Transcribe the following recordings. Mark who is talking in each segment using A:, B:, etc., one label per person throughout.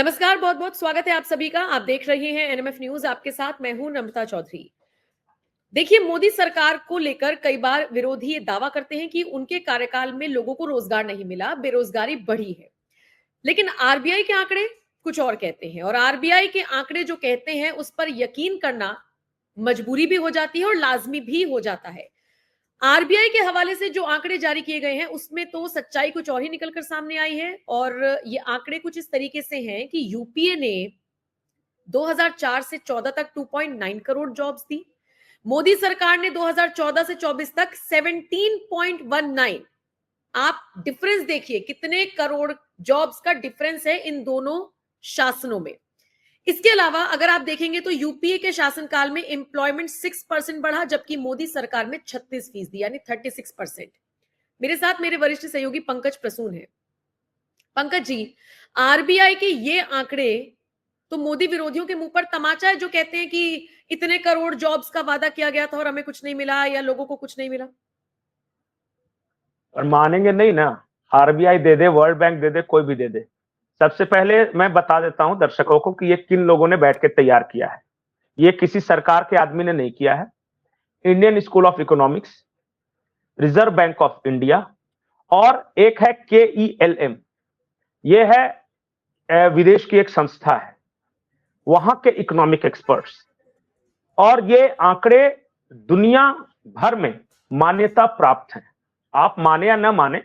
A: नमस्कार, बहुत-बहुत स्वागत है आप सभी का। आप देख रहे हैं एनएमएफ न्यूज़, आपके साथ मैं हूं नम्रता चौधरी। देखिए, मोदी सरकार को लेकर कई बार विरोधी ये दावा करते हैं कि उनके कार्यकाल में लोगों को रोजगार नहीं मिला, बेरोजगारी बढ़ी है। लेकिन आरबीआई के आंकड़े कुछ और कहते हैं और आरबीआई के आंकड़े जो कहते हैं उस पर यकीन करना मजबूरी भी हो जाती है और लाजमी भी हो जाता है। आरबीआई के हवाले से जो आंकड़े जारी किए गए हैं उसमें तो सच्चाई कुछ और ही निकलकर सामने आई है और ये आंकड़े कुछ इस तरीके से हैं कि यूपीए ने 2004 से 14 तक 2.9 करोड़ जॉब्स दी। मोदी सरकार ने 2014 से 24 तक 17.19। आप डिफरेंस देखिए, कितने करोड़ जॉब्स का डिफरेंस है इन दोनों शासनों में। इसके अलावा अगर आप देखेंगे तो यूपीए के शासनकाल में एम्प्लॉयमेंट 6% बढ़ा, जबकि मोदी सरकार में 36% यानी 36%। मेरे साथ मेरे वरिष्ठ सहयोगी पंकज प्रसून है। पंकज जी, आरबीआई के ये आंकड़े तो मोदी विरोधियों के मुंह पर तमाचा है, जो कहते हैं कि इतने करोड़ जॉब्स का वादा किया गया था और हमें कुछ नहीं मिला या लोगों को कुछ नहीं मिला।
B: और मानेंगे नहीं ना, आरबीआई दे दे, वर्ल्ड बैंक दे दे, कोई भी दे दे। सबसे पहले मैं बता देता हूं दर्शकों को कि ये किन लोगों ने बैठ के तैयार किया है। ये किसी सरकार के आदमी ने नहीं किया है। Indian school of economics, reserve bank of India और एक है KELM। ये है विदेश की एक संस्था है, वहां के इकोनॉमिक एक्सपर्ट्स। और ये आंकड़े दुनिया भर में मान्यता प्राप्त हैं। आप माने या ना माने,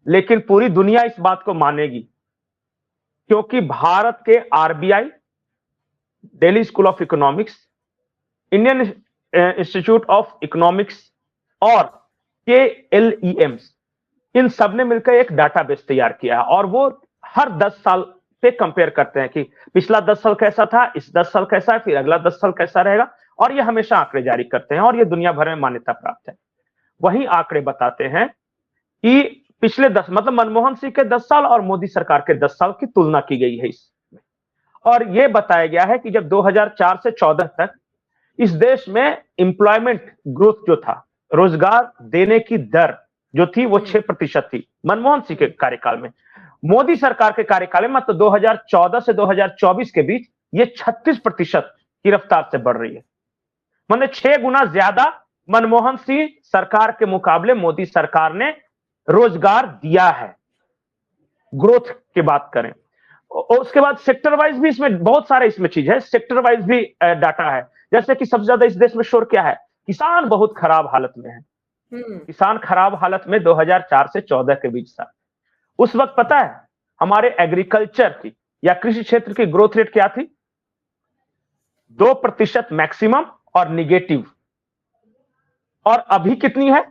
B: लेकिन पूरी दुनिया इस बात को मानेगी, क्योंकि भारत के RBI, Delhi school of economics, Indian institute of economics और KLEM, इन सब ने मिलकर एक डाटाबेस तैयार किया और वो हर 10 साल पे कंपेयर करते हैं कि पिछला 10 साल कैसा था, इस 10 साल कैसा है, फिर अगला 10 साल कैसा रहेगा। और ये हमेशा आंकड़े जारी करते हैं और ये दुनिया भर में मान्यता प्राप्त है। वही आंकड़े बताते हैं कि पिछले 10, मतलब मनमोहन सिंह के 10 साल और मोदी सरकार के 10 साल की तुलना की गई है इसमें। और यह बताया गया है कि जब 2004 से 14 तक इस देश में एम्प्लॉयमेंट ग्रोथ जो था, रोजगार देने की दर जो थी, वो 6% थी मनमोहन सिंह के कार्यकाल में। मोदी सरकार के कार्यकाल में मतलब 2014 से 2024 के बीच ये 36% की रफ्तार से बढ़ रही है। मतलब 6 गुना ज्यादा मनमोहन सिंह सरकार के मुकाबले मोदी सरकार ने रोजगार दिया है। ग्रोथ की बात करें और उसके बाद सेक्टर वाइज भी इसमें बहुत सारे इसमें चीज है, सेक्टर वाइज भी डाटा है। जैसे कि सबसे ज्यादा इस देश में शोर क्या है, किसान बहुत खराब हालत में है। किसान खराब हालत में 2004 से 14 के बीच था। उस वक्त पता है हमारे एग्रीकल्चर की या कृषि क्षेत्र की ग्रोथ रेट क्या थी? 2% मैक्सिमम और निगेटिव। और अभी कितनी है?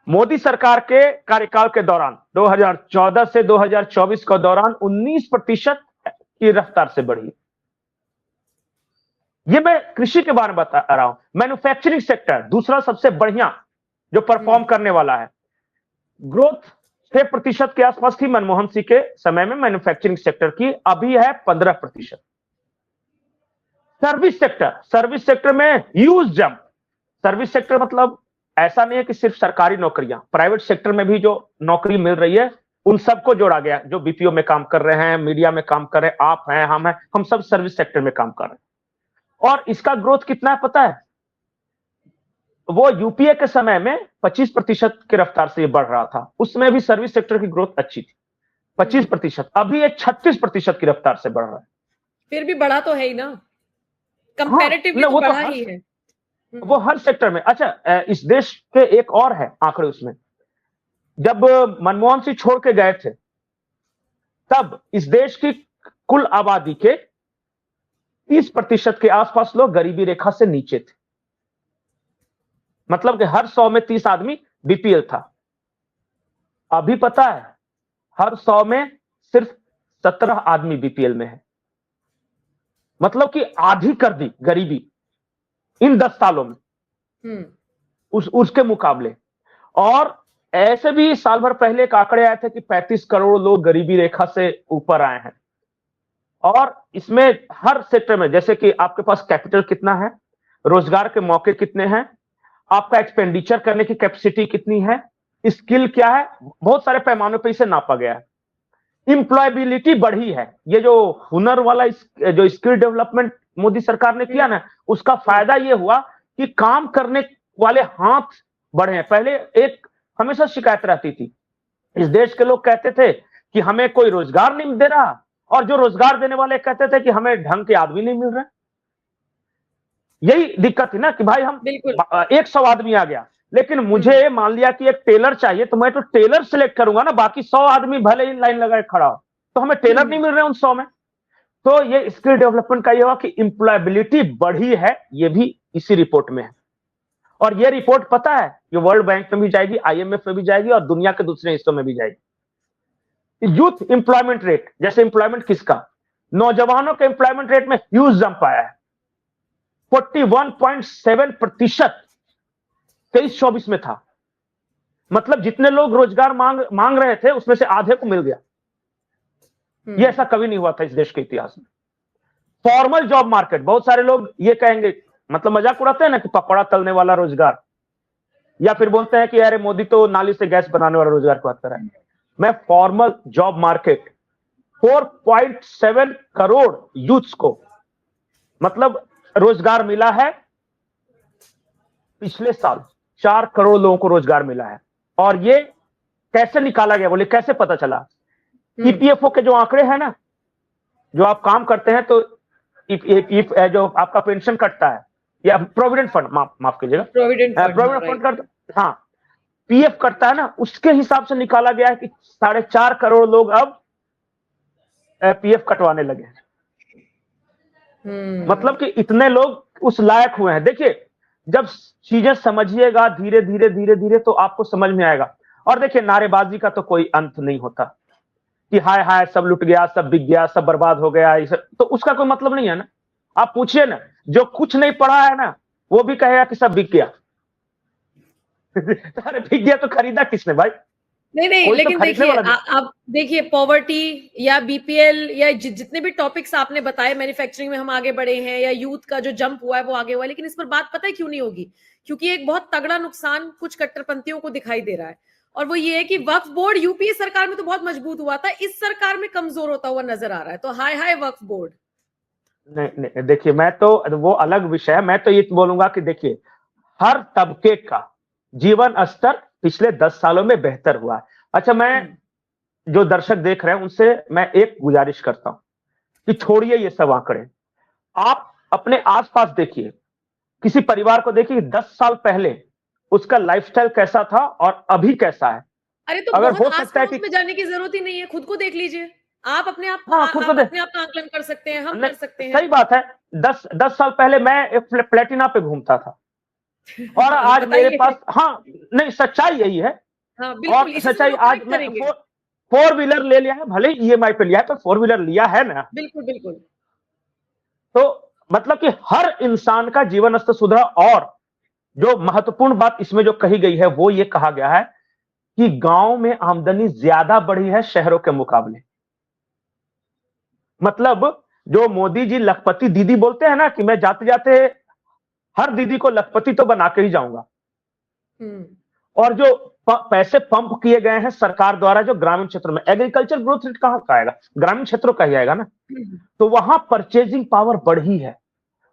B: मोदी सरकार के कार्यकाल के दौरान 2014 से 2024 के दौरान 19% की रफ्तार से बढ़ी। ये मैं कृषि के बारे में बता रहा हूं। मैन्युफैक्चरिंग सेक्टर दूसरा सबसे बढ़िया जो परफॉर्म करने वाला है। ग्रोथ 6% के आसपास थी मनमोहन सिंह के समय में मैन्युफैक्चरिंग सेक्टर की, अभी है 15%। सर्विस सेक्टर में ह्यूज जंप। सर्विस सेक्टर मतलब ऐसा नहीं है कि सिर्फ सरकारी नौकरियां, प्राइवेट सेक्टर में भी जो नौकरी मिल रही है उन सबको जोड़ा गया। जो बीपीओ में काम कर रहे हैं, मीडिया में काम कर रहे हैं, आप हैं, हम सब सर्विस सेक्टर में काम कर रहे हैं। और इसका ग्रोथ कितना है पता है? वो यूपीए के समय में 25% की रफ्तार से ये बढ़ रहा था। उसमें भी सर्विस सेक्टर की ग्रोथ अच्छी थी, 25%। अभी ये 36% की रफ्तार से बढ़ रहा है।
A: फिर भी बढ़ा तो है ही ना, कंपैरेटिवली तो बढ़ा ही है।
B: वो हर सेक्टर में। अच्छा, इस देश के एक और है आंकड़े उसमें, जब मनमोहन सिंह छोड़ के गए थे तब इस देश की कुल आबादी के 30% के आसपास लोग गरीबी रेखा से नीचे थे। मतलब कि हर 100 में 30 आदमी बीपीएल था। अभी पता है हर 100 में सिर्फ 17 आदमी बीपीएल में है। मतलब कि आधी कर दी गरीबी इन 10 सालों में उसके मुकाबले। और ऐसे भी साल भर पहले एक आंकड़े आए थे कि 35 करोड़ लोग गरीबी रेखा से ऊपर आए हैं। और इसमें हर सेक्टर में, जैसे कि आपके पास कैपिटल कितना है, रोजगार के मौके कितने हैं, आपका एक्सपेंडिचर करने की कैपेसिटी कितनी है, स्किल क्या है, बहुत सारे पैमानों पर इसे नापा गया है। इंप्लॉयबिलिटी बढ़ी है। ये जो हुनर वाला जो स्किल डेवलपमेंट मोदी सरकार ने किया ना, उसका फायदा ये हुआ कि काम करने वाले हाथ बढ़े हैं। पहले एक हमेशा शिकायत रहती थी, इस देश के लोग कहते थे कि हमें कोई रोजगार नहीं दे रहा, और जो रोजगार देने वाले कहते थे कि हमें ढंग के आदमी नहीं मिल रहे। यही दिक्कत थी ना कि भाई हम
A: बिल्कुल
B: 100 आदमी आ गया, लेकिन मुझे मान लिया कि एक टेलर चाहिए, तो मैं तो टेलर सिलेक्ट करूंगा ना, बाकी 100 आदमी भले ही लाइन लगाए खड़ा हो, तो हमें टेलर नहीं मिल रहे उन 100 में। तो ये स्किल डेवलपमेंट का ये हुआ कि इंप्लॉयबिलिटी बढ़ी है, ये भी इसी रिपोर्ट में है। और ये रिपोर्ट पता है ये वर्ल्ड बैंक में भी जाएगी, IMF में भी जाएगी, और दुनिया के दूसरे हिस्सों में भी जाएगी। यूथ एम्प्लॉयमेंट रेट, जैसे एम्प्लॉयमेंट किसका, नौजवानों के एम्प्लॉयमेंट रेट में ह्यूज जंप आया है। 41.7% 23-24 में था। मतलब जितने लोग रोजगार मांग रहे थे, उसमें से आधे को मिल गया। ये ऐसा कभी नहीं हुआ था इस देश के इतिहास में। फॉर्मल जॉब मार्केट, बहुत सारे लोग ये कहेंगे, मतलब मजाक उड़ाते हैं ना कि पकौड़ा तलने वाला रोजगार, या फिर बोलते हैं कि अरे मोदी तो नाली से गैस बनाने वाला रोजगार की बात कर रहा है। मैं formal job market 4.7 crore youths को मतलब रोजगार मिला है। पिछले साल 4 करोड़ लोगों को रोजगार मिला है। और ये कैसे निकाला गया, बोले कैसे पता चला? EPFO के जो आंकड़े हैं ना, जो आप काम करते हैं तो जो आपका पेंशन कटता है, या प्रोविडेंट फंड, माफ कीजिएगा, प्रोविडेंट फंड कटता, हाँ, PF कटता है ना, उसके हिसाब से निकाला गया है कि 4.5 करोड़ लोग अब PF कटवाने लगे हैं। मतलब कि इतने लोग उस लायक हुए हैं। देखिए, जब चीजें समझिएगा धीरे धीरे धीरे धीरे, तो आपको समझ में आएगा। और देखिए, नारेबाजी का तो कोई अंत नहीं होता कि हाय हाय सब लुट गया, सब बिक गया, सब बर्बाद हो गया, तो उसका कोई मतलब नहीं है ना। आप पूछिए ना, जो कुछ नहीं पढ़ा है ना, वो भी कहेगा कि सब बिक गया। अरे बिक गया तो खरीदा किसने भाई?
A: नहीं, लेकिन देखिए आप देखिए, पॉवर्टी या BPL या जितने भी टॉपिक्स आपने बताए, मैन्युफैक्चरिंग में हम आगे बढ़े हैं, या यूथ का जो जंप हुआ है वो आगे हुआ है, लेकिन इस पर बात पता है क्यों नहीं होगी? क्योंकि एक बहुत तगड़ा नुकसान कुछ कट्टरपंथियों को दिखाई दे रहा है, और वो ये है कि वक्फ बोर्ड UPA सरकार में तो बहुत मजबूत हुआ था, इस सरकार में कमजोर होता हुआ नजर आ रहा है। तो हाय हाय वक्फ बोर्ड।
B: नहीं, देखिए, मैं तो वो अलग विषय है। मैं तो ये बोलूंगा कि देखिए, हर तबके का जीवन स्तर पिछले 10 सालों में बेहतर हुआ है। अच्छा, मैं जो दर्शक देख रहे हैं उनसे मैं एक गुजारिश करता हूं कि छोड़िए ये सब आंकड़े, आप अपने आसपास देखिए, किसी परिवार को देखिए 10 साल पहले उसका लाइफस्टाइल कैसा था और अभी कैसा है।
A: अरे तो
B: अगर
A: बहुत
B: हो सकता है कि
A: में जाने की जरूरत ही नहीं है, खुद को देख लीजिए। आप अपने आप
B: हाँ, खुद को
A: अपने आप का आकलन कर सकते हैं, हम कर सकते हैं।
B: सही बात है। 10 साल पहले मैं प्लेटिना पे घूमता था, और आज मेरे पास, हाँ, नहीं, सच्चाई यही है।
A: हाँ, बिल्कुल,
B: और सच्चाई, आज मैं
A: करेंगे।
B: 4 व्हीलर ले लिया है, भले EMI पे लिया है, पर 4 व्हीलर लिया है ना।
A: बिल्कुल बिल्कुल।
B: तो मतलब कि हर इंसान का जीवन स्तर सुधरा। और जो महत्वपूर्ण बात इसमें जो कही गई है, वो ये कहा गया है कि गांव में आमदनी ज्यादा बढ़ी है शहरों के मुकाबले। मतलब जो मोदी जी लखपति दीदी बोलते हैं ना, कि मैं जाते जाते हर दीदी को लखपति तो बना के ही जाऊंगा। और जो पैसे पंप किए गए हैं सरकार द्वारा, जो ग्रामीण क्षेत्रों में, एग्रीकल्चर ग्रोथ रेट कहां का आएगा? ग्रामीण क्षेत्रों का ही आएगा ना। तो वहां परचेजिंग पावर बढ़ी है।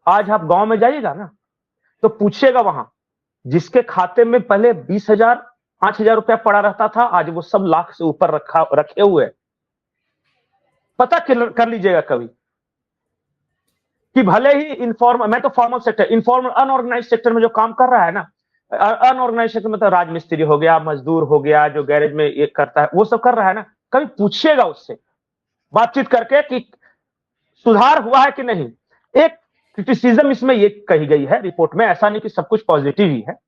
B: आज आप गांव में जाइएगा ना, तो पूछिएगा वहां, जिसके खाते में पहले 20,000 5,000 रुपया पड़ा रहता था, आज वो सब लाख से ऊपर रखे हुए। पता कर लीजिएगा कभी कि भले ही इनफॉर्मल, मैं तो formal sector, informal unorganise sector में जो काम कर रहा है ना, अनऑर्गेनाइज सेक्टर में तो राजमिस्त्री हो गया, मजदूर हो गया, जो गैरेज में ये करता है, वो सब कर रहा है ना, कभी पूछिएगा उससे बातचीत करके कि सुधार हुआ है कि नहीं। एक क्रिटिसिज्म इसमें ये कही गई है रिपोर्ट में, ऐसा नहीं कि सब कुछ पॉजिटिव ही है।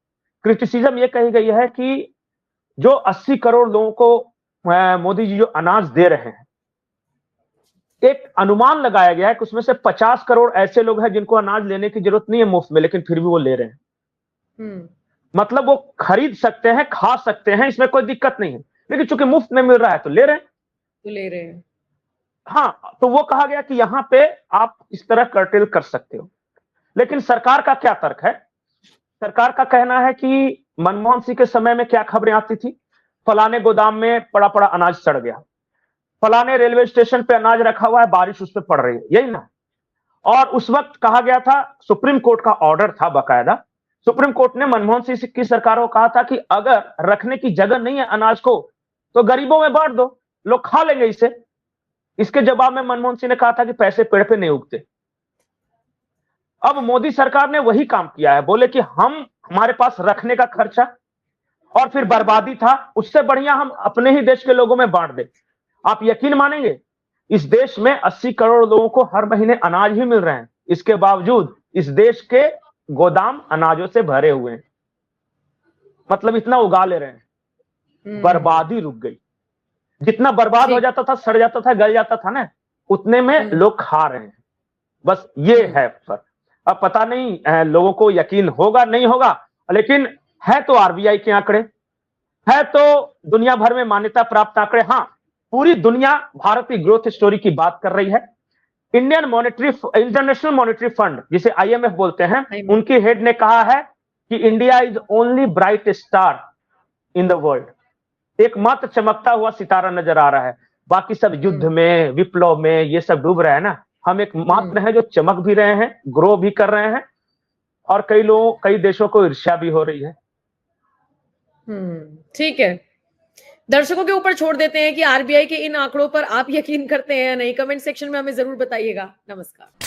B: क्रिटिसिज्म ये कही गई है कि जो 80 करोड़ लोगों को मोदी जी जो अनाज दे रहे हैं, एक अनुमान लगाया गया है कि उसमें से 50 करोड़ ऐसे लोग हैं जिनको अनाज लेने की जरूरत नहीं है मुफ्त में, लेकिन फिर भी वो ले रहे हैं। मतलब वो खरीद सकते हैं, खा सकते हैं, इसमें कोई दिक्कत नहीं है, लेकिन चूंकि मुफ्त में मिल रहा है तो ले रहे हैं। हाँ, तो वो कहा गया कि यहां पे आप इस तरह कर्टेल कर सकते हो। लेकिन सरकार का क्या तर्क है? सरकार का कहना है कि मनमोहन सिंह के समय में क्या खबरें आती थी, फलाने गोदाम में पड़ा पड़ा अनाज सड़ गया, फलाने रेलवे स्टेशन पे अनाज रखा हुआ है, बारिश उस पर पड़ रही है, यही ना। और उस वक्त कहा गया था, सुप्रीम कोर्ट का ऑर्डर था बकायदा, सुप्रीम कोर्ट ने मनमोहन सिंह की सरकार को कहा था कि अगर रखने की जगह नहीं है अनाज को तो गरीबों में बांट दो, लोग खा लेंगे इसे। इसके जवाब में मनमोहन सिंह ने कहा था कि पैसे पेड़ पे नहीं उगते। अब मोदी सरकार ने वही काम किया है, बोले कि हमारे पास रखने का खर्चा और फिर बर्बादी था, उससे बढ़िया हम अपने ही देश के लोगों में बांट दे। आप यकीन मानेंगे, इस देश में 80 करोड़ लोगों को हर महीने अनाज ही मिल रहे हैं, इसके बावजूद इस देश के गोदाम अनाजों से भरे हुए हैं, मतलब इतना उगा ले रहे हैं। बर्बादी रुक गई। जितना बर्बाद हो जाता था, सड़ जाता था, गल जाता था ना, उतने में लोग खा रहे हैं। बस ये है फर्क। अब पता नहीं लोगों को यकीन होगा नहीं होगा, लेकिन है तो आरबीआई के आंकड़े, है तो दुनिया भर में मान्यता प्राप्त आंकड़े। हाँ, पूरी दुनिया भारत की ग्रोथ स्टोरी की बात कर रही है। इंटरनेशनल मॉनेटरी फंड, जिसे आईएमएफ बोलते हैं, उनकी हेड ने कहा है कि India is only bright star in the world. एकमात्र चमकता हुआ सितारा नजर आ रहा है, बाकी सब युद्ध में, विप्लव में, ये सब डूब रहे हैं ना। हम एक मात्र हैं जो चमक भी रहे हैं, ग्रो भी कर रहे हैं, और कई देशों को ईर्ष्या भी हो रही है।
A: ठीक है, दर्शकों के ऊपर छोड़ देते हैं कि आरबीआई के इन आंकड़ों पर आप यकीन करते हैं या नहीं। कमेंट सेक्शन में हमें जरूर बताइएगा। नमस्कार।